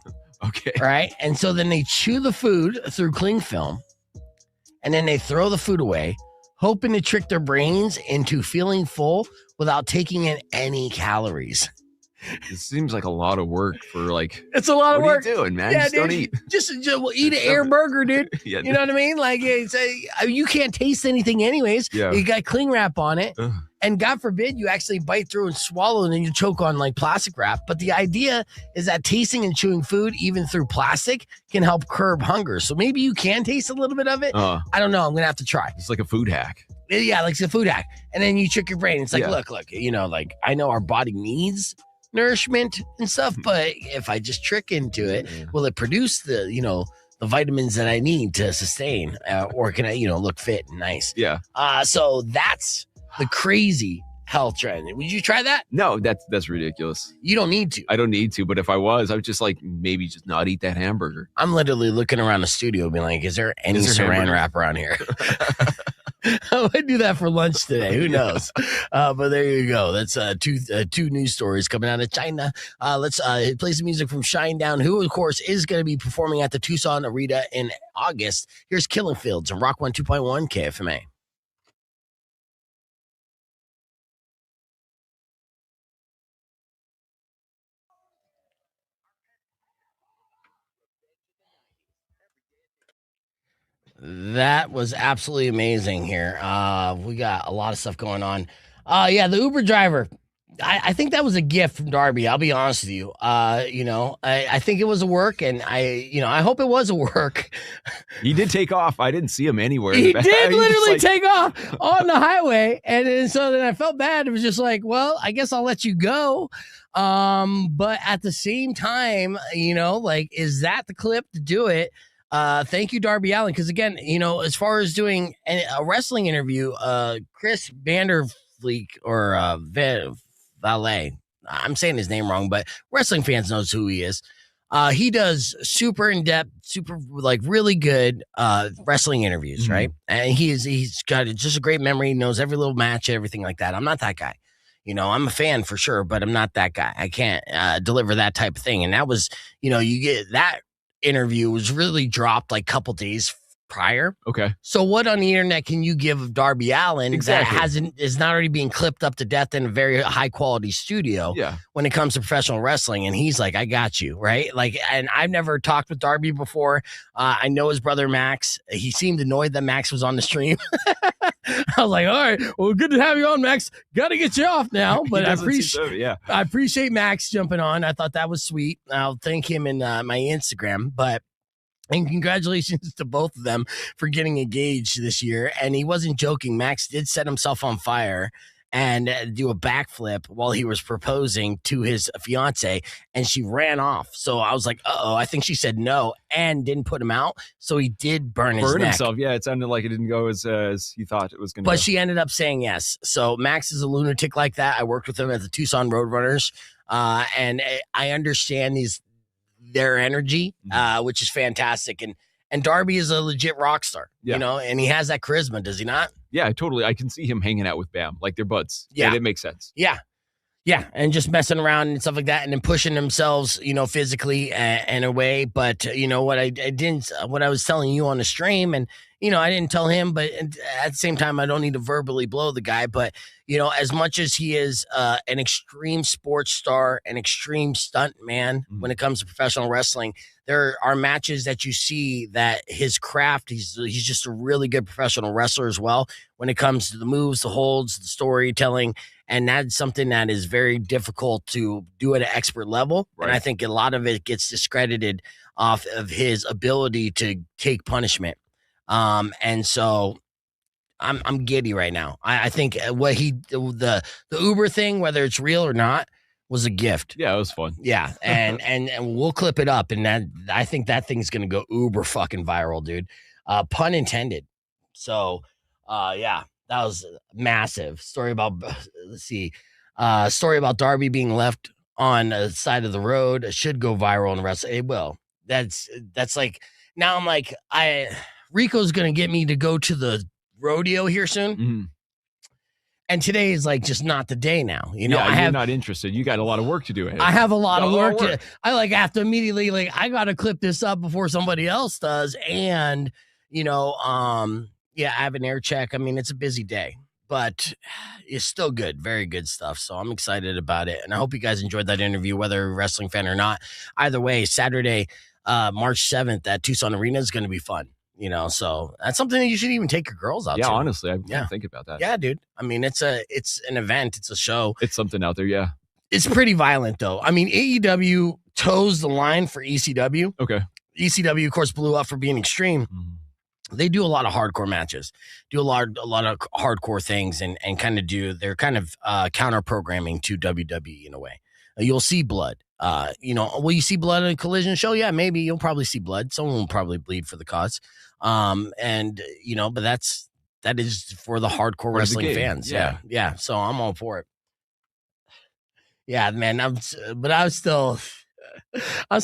Okay. Right? And so then they chew the food through cling film and then they throw the food away, hoping to trick their brains into feeling full without taking in any calories. It seems like a lot of work for it's a lot of work. What are you doing, man? Yeah, Just don't eat. Just eat an air burger, dude. Yeah, you know what I mean? You can't taste anything anyways. Yeah. You got cling wrap on it. And God forbid you actually bite through and swallow and then you choke on plastic wrap. But the idea is that tasting and chewing food, even through plastic, can help curb hunger. So maybe you can taste a little bit of it. I don't know. I'm going to have to try. It's like a food hack. Yeah, like it's a food hack. And then you trick your brain. It's like, look, I know our body needs nourishment and stuff. But if I just trick into it, will it produce the vitamins that I need to sustain, or can I look fit and nice? Yeah. So that's the crazy health trend. Would you try that? No, that's ridiculous. You don't need to. I don't need to, but if I was, I would just maybe just not eat that hamburger. I'm literally looking around the studio being like, is there any saran wrap around here? I might do that for lunch today. Who knows? But there you go. That's two news stories coming out of China. Let's play some music from Shinedown, who, of course, is going to be performing at the Tucson Arena in August. Here's Killing Fields on Rock 102.1 KFMA. That was absolutely amazing here. We got a lot of stuff going on. Yeah, the Uber driver. I think that was a gift from Darby. I'll be honest with you. I think it was a work, and I hope it was a work. He did take off. I didn't see him anywhere. He did literally take off on the highway, and so then I felt bad. It was just like, well, I guess I'll let you go. But at the same time, is that the clip to do it? Thank you, Darby Allin. Because again, as far as doing a wrestling interview, Chris Vandervleek or Valet, I'm saying his name wrong, but wrestling fans knows who he is. He does super in-depth, super really good wrestling interviews, right? And he's got just a great memory, knows every little match, everything like that. I'm not that guy. I'm a fan for sure, but I'm not that guy. I can't deliver that type of thing. And that was, you get that interview was really dropped like a couple days prior. Okay. So what on the internet can you give of Darby Allin that is not already being clipped up to death in a very high quality studio when it comes to professional wrestling? And he's like, I got you, right? And I've never talked with Darby before. I know his brother Max. He seemed annoyed that Max was on the stream. I was like, all right, well, good to have you on, Max. Got to get you off now. But I appreciate Max jumping on. I thought that was sweet. I'll thank him in my Instagram. And congratulations to both of them for getting engaged this year. And he wasn't joking. Max did set himself on fire and do a backflip while he was proposing to his fiance, and she ran off. So I was like, uh-oh, I think she said no and didn't put him out. So he did burn his neck. Himself. Yeah, it sounded like it didn't go as he thought it was going to go. But she ended up saying yes. So Max is a lunatic like that. I worked with him at the Tucson Roadrunners, and I understand their energy, which is fantastic. And Darby is a legit rock star, and he has that charisma, does he not? Yeah, totally. I can see him hanging out with Bam, like they're buds. Yeah. It makes sense. Yeah. Yeah, and just messing around and stuff like that, and then pushing themselves, physically in a way. But what I didn't, what I was telling you on the stream, and I didn't tell him, but at the same time, I don't need to verbally blow the guy. But as much as he is an extreme sports star, an extreme stunt man when it comes to professional wrestling, there are matches that you see that his craft, he's just a really good professional wrestler as well when it comes to the moves, the holds, the storytelling. And that's something that is very difficult to do at an expert level. Right. And I think a lot of it gets discredited off of his ability to take punishment. And so I'm giddy right now. I think what the Uber thing, whether it's real or not, was a gift. Yeah, it was fun. Yeah. And we'll clip it up. And I think that thing's going to go uber fucking viral, dude. Pun intended. So, yeah. That was massive. Story about Darby being left on the side of the road. It should go viral on the rest. It will. That's like, now I'm like, Rico's going to get me to go to the rodeo here soon. Mm-hmm. And today is like just not the day now. You're not interested. You got a lot of work to do. I have a lot of work. I have to immediately, I got to clip this up before somebody else does. And, yeah, I have an air check. I mean, it's a busy day, but it's still good. Very good stuff. So I'm excited about it. And I hope you guys enjoyed that interview, whether you're a wrestling fan or not. Either way, Saturday, March 7th at Tucson Arena is going to be fun. So that's something that you should even take your girls out to. Yeah, honestly, I didn't think about that. Yeah, dude. I mean, it's an event. It's a show. It's something out there, yeah. It's pretty violent, though. I mean, AEW toes the line for ECW. Okay. ECW, of course, blew up for being extreme. Mm-hmm. They do a lot of hardcore matches, do a lot of hardcore things, and they're kind of counter programming to WWE in a way. You'll see blood. Will you see blood in a collision show? Yeah, maybe you'll probably see blood. Someone will probably bleed for the cause. But that is for the hardcore wrestling fans. Yeah. So I'm all for it. Yeah, man. I'm still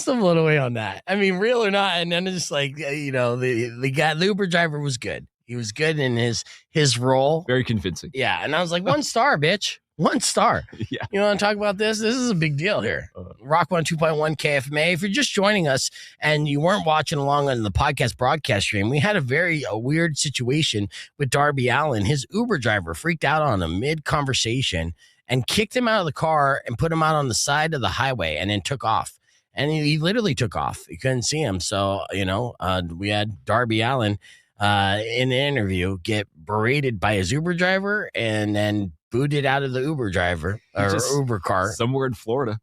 blown away on that. I mean, real or not, and then it's like, the guy, the Uber driver was good. He was good in his role. Very convincing. Yeah, and I was like, 1 star, bitch. 1 star. Yeah. You want to talk about this? This is a big deal here. Rock 102.1 KFMA. If you're just joining us and you weren't watching along on the podcast broadcast stream, we had a weird situation with Darby Allin. His Uber driver freaked out on him mid-conversation and kicked him out of the car and put him out on the side of the highway and then took off. And he literally took off. You couldn't see him. So, we had Darby Allin in the interview get berated by his Uber driver and then booted out of the Uber driver or Uber car. Somewhere in Florida.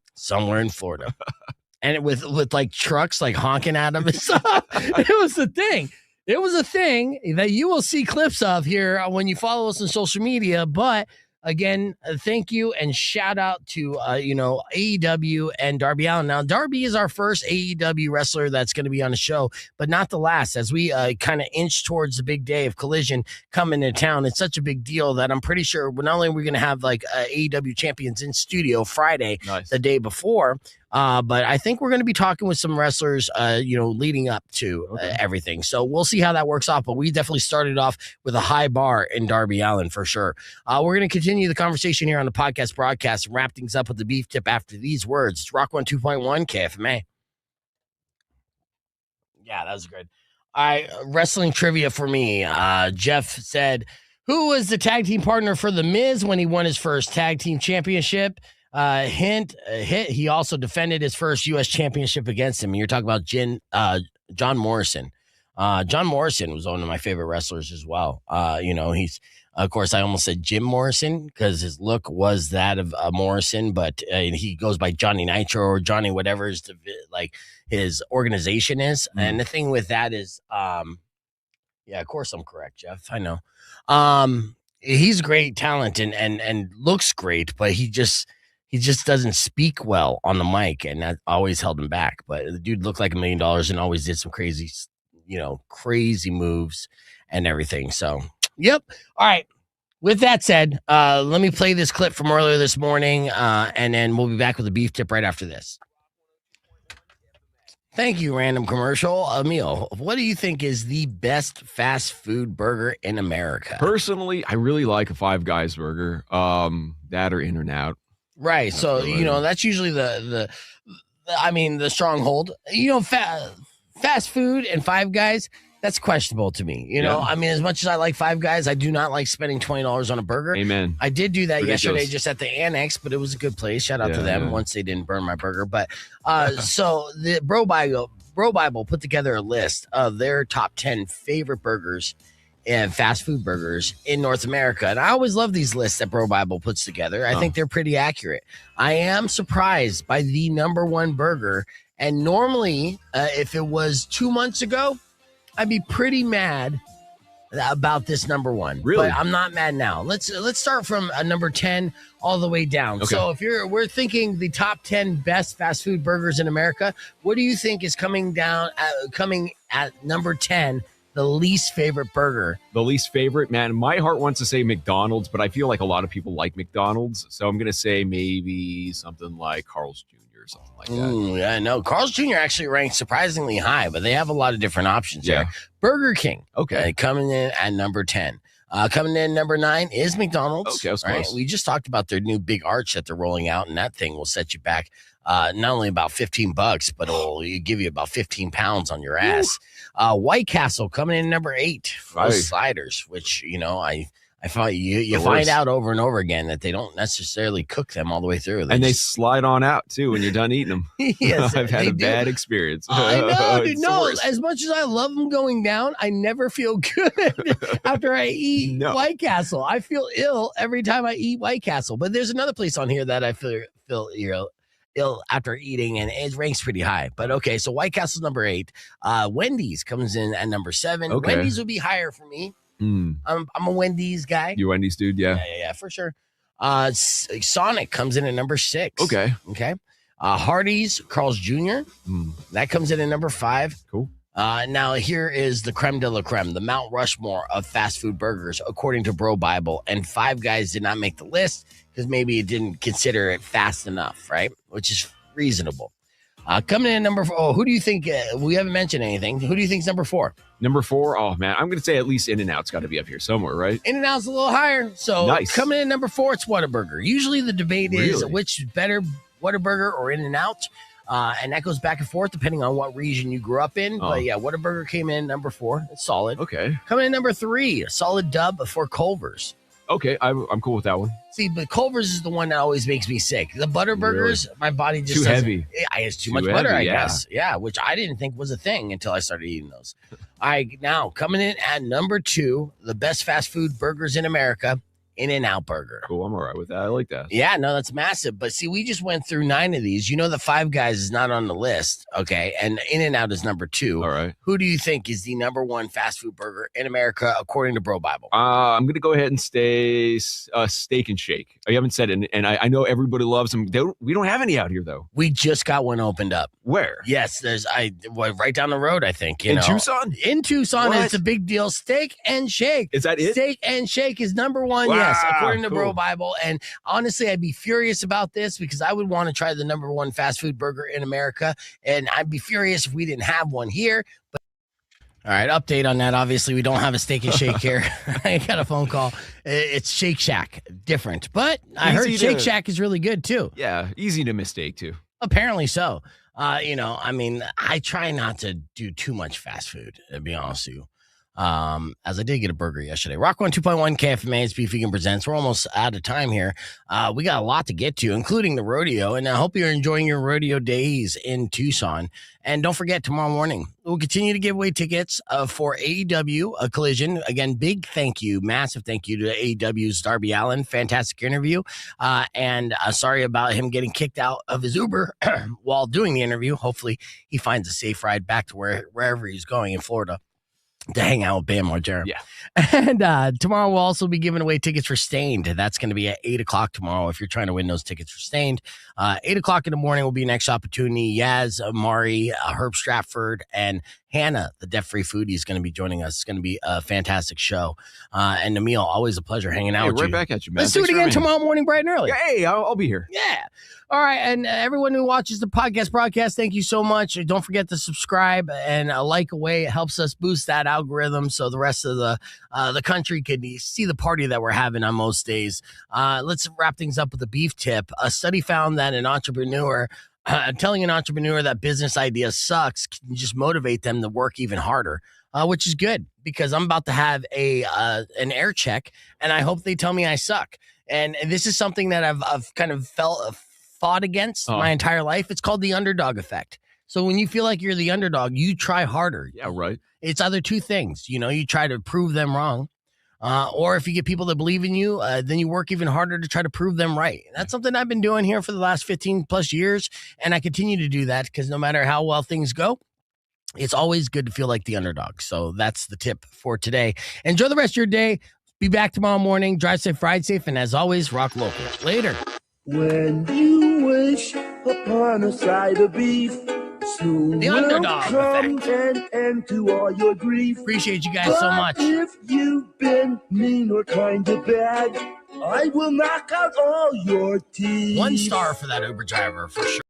And with like trucks like honking at him and stuff. It was the thing. It was a thing that you will see clips of here when you follow us on social media. But again, thank you and shout out to, AEW and Darby Allin. Now, Darby is our first AEW wrestler that's going to be on the show, but not the last. As we kind of inch towards the big day of Collision coming to town, it's such a big deal that I'm pretty sure not only are we going to have like AEW champions in studio Friday, the day before, but I think we're going to be talking with some wrestlers, leading up to everything. So we'll see how that works off. But we definitely started off with a high bar in Darby Allin for sure. We're going to continue the conversation here on the podcast broadcast and wrap things up with the beef tip after these words. It's Rock 102.1 KFMA. Yeah, that was good. All right, wrestling trivia for me. Jeff said, who was the tag team partner for The Miz when he won his first tag team championship? Hint, he also defended his first U.S. championship against him. You're talking about John Morrison. John Morrison was one of my favorite wrestlers as well. He's, of course, I almost said Jim Morrison because his look was that of Morrison, but he goes by Johnny Nitro or Johnny whatever his organization is. Mm-hmm. And the thing with that is, of course I'm correct, Jeff. I know. He's great talent and looks great, but he just doesn't speak well on the mic, and that always held him back. But the dude looked like $1 million and always did some crazy moves and everything. So, yep. All right. With that said, let me play this clip from earlier this morning, and then we'll be back with a beef tip right after this. Thank you, random commercial. Emil, what do you think is the best fast food burger in America? Personally, I really like a Five Guys burger. That or In-N-Out. Right. So, that's usually the stronghold. Fast food and Five Guys, that's questionable to me. As much as I like Five Guys, I do not like spending $20 on a burger. Amen. I did do that yesterday just at the Annex, but it was a good place. Shout out to them once they didn't burn my burger. But so the Bro Bible put together a list of their top 10 favorite burgers and fast food burgers in North America. And I always love these lists that Bro Bible puts together. I think they're pretty accurate. I am surprised by the number one burger. And normally, if it was 2 months ago, I'd be pretty mad about this number one. Really? But I'm not mad now. Let's start from number 10 all the way down. Okay. So if we're thinking the top 10 best fast food burgers in America, what do you think is coming at number 10? The least favorite burger. The least favorite, man. My heart wants to say McDonald's, but I feel like a lot of people like McDonald's. So I'm going to say maybe something like Carl's Jr. or something like that. Ooh, yeah, no. Carl's Jr. actually ranks surprisingly high, but they have a lot of different options here. Burger King. Okay. Coming in at number 10. Coming in number 9 is McDonald's. Okay, right? We just talked about their new big arch that they're rolling out, and that thing will set you back not only about $15, but it'll give you about 15 pounds on your ass. White Castle coming in number 8. Those sliders, which I find you find out over and over again that they don't necessarily cook them all the way through. They slide on out too when you're done eating them. Yes, I've had a bad experience. I know, dude. No, as much as I love them going down, I never feel good after I eat White Castle. I feel ill every time I eat White Castle. But there's another place on here that I feel ill after eating, and it ranks pretty high. But okay, so White Castle's number 8. Wendy's comes in at number 7. Okay. Wendy's would be higher for me. I'm a Wendy's guy. You Wendy's dude, yeah, for sure. Sonic comes in at number 6. Okay. Hardee's, Carl's Jr. That comes in at number 5. Cool. Now here is the creme de la creme, the Mount Rushmore of fast food burgers, according to Bro Bible. And Five Guys did not make the list because maybe it didn't consider it fast enough, right? Which is reasonable. Coming in at number 4. Oh, who do you think? We haven't mentioned anything. Who do you think's number 4? Number 4. Oh man, I'm gonna say at least In-N-Out's got to be up here somewhere, right? In-N-Out's a little higher. So nice. Coming in at number 4, it's Whataburger. Usually the debate is which is better, Whataburger or In-N-Out. And that goes back and forth depending on what region you grew up in. But yeah, Whataburger came in number 4. It's solid. Okay. Coming in number 3, a solid dub for Culver's. Okay, I'm cool with that one. See, but Culver's is the one that always makes me sick. The butter burgers, my body just too heavy. It's too much butter, I guess. Yeah, which I didn't think was a thing until I started eating those. Now coming in at number 2, the best fast food burgers in America, In-N-Out Burger. Cool, I'm all right with that. I like that. Yeah, no, that's massive. But see, we just went through 9 of these. You know, the Five Guys is not on the list, okay? And In-N-Out is number 2. All right. Who do you think is the number 1 fast food burger in America, according to Bro Bible? I'm going to go ahead and stay Steak and Shake. I haven't said it, and I know everybody loves them. We don't have any out here, though. We just got one opened up. Where? Yes, there's right down the road, I think. In Tucson? In Tucson, What? it's a big deal. Steak and Shake. Is that it? Steak and Shake is number 1, Wow, yes, according to cool. Bro Bible. And honestly, I'd be furious about this because I would want to try the number 1 fast food burger in America. And I'd be furious if we didn't have one here. But all right, update on that. Obviously, we don't have a Steak and Shake here. I got a phone call. It's Shake Shack. Different. But I heard Shake Shack is really good, too. Yeah, easy to mistake, too. Apparently so. I try not to do too much fast food, to be honest with you. As I did get a burger yesterday. Rock 102.1 KFMA's Beef Vegan Presents. We're almost out of time here. We got a lot to get to, including the rodeo, and I hope you're enjoying your rodeo days in Tucson. And don't forget, tomorrow morning, we'll continue to give away tickets for AEW Collision. Again, big thank you, massive thank you to AEW's Darby Allin. Fantastic interview. And sorry about him getting kicked out of his Uber while doing the interview. Hopefully, he finds a safe ride back to wherever he's going in Florida to hang out with Bam Margera. Yeah. And tomorrow we'll also be giving away tickets for Stained. That's going to be at 8 o'clock tomorrow if you're trying to win those tickets for Stained. 8 o'clock in the morning will be next opportunity. Yaz, Mari, Herb Stratford, and Hannah, the debt-free foodie, is going to be joining us. It's going to be a fantastic show. And Emil, always a pleasure hanging out with you. Right back at you, man. Let's do it again tomorrow morning, bright and early. Hey, I'll be here. Yeah. All right. And everyone who watches the broadcast, thank you so much. Don't forget to subscribe and like away. It helps us boost that algorithm so the rest of the country can see the party that we're having on most days. Let's wrap things up with a beef tip. A study found that an entrepreneur telling an entrepreneur that business idea sucks can just motivate them to work even harder, which is good because I'm about to have an air check, and I hope they tell me I suck. And this is something that I've kind of fought against my entire life. It's called the underdog effect. So when you feel like you're the underdog, you try harder. Yeah, right. It's either two things. You try to prove them wrong. Or if you get people that believe in you, then you work even harder to try to prove them right. That's something I've been doing here for the last 15 plus years. And I continue to do that because no matter how well things go, it's always good to feel like the underdog. So that's the tip for today. Enjoy the rest of your day. Be back tomorrow morning. Drive safe, ride safe. And as always, rock local. Later. When you wish upon a side of beef, soon the underdog come effect. an end to all your grief. Appreciate you guys so much. If you've been mean or kind of bad, I will knock out all your teeth. 1 star for that Uber driver for sure.